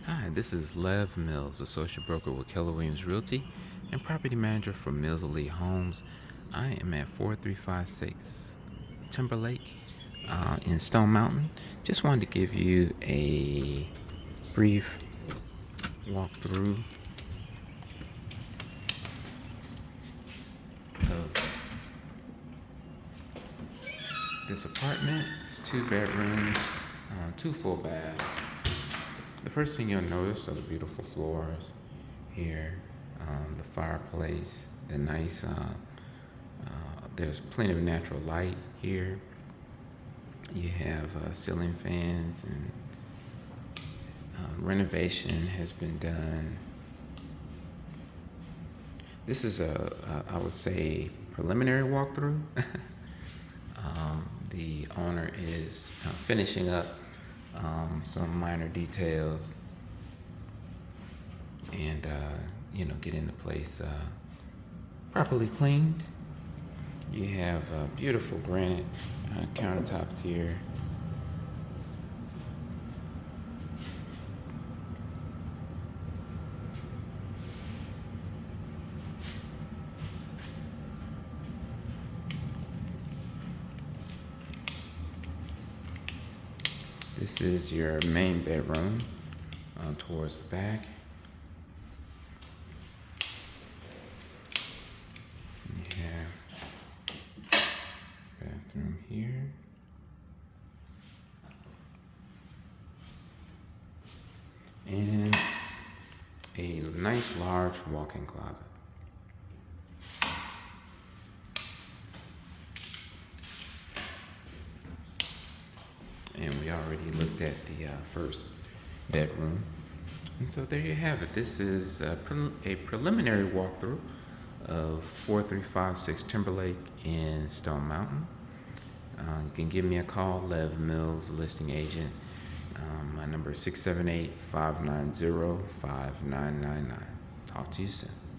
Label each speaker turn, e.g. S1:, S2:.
S1: Hi, this is Lev Mills, associate broker with Keller Williams Realty and property manager for Mills Elite Homes. I am at 4356 Timberlake in Stone Mountain. Just wanted to give you a brief walkthrough of this apartment. It's 2 bedrooms, 2 full baths. The first thing you'll notice are the beautiful floors here, the fireplace, the nice, there's plenty of natural light here. You have ceiling fans, and renovation has been done. This is I would say, preliminary walkthrough. The owner is finishing up some minor details and getting the place properly cleaned. You have beautiful granite countertops here. This is your main bedroom towards the back. You have bathroom here. And a nice large walk-in closet. And we already looked at the first bedroom. And so there you have it. This is a preliminary walkthrough of 4356 Timberlake in Stone Mountain. You can give me a call, Lev Mills, listing agent. My number is 678-590-5999. Talk to you soon.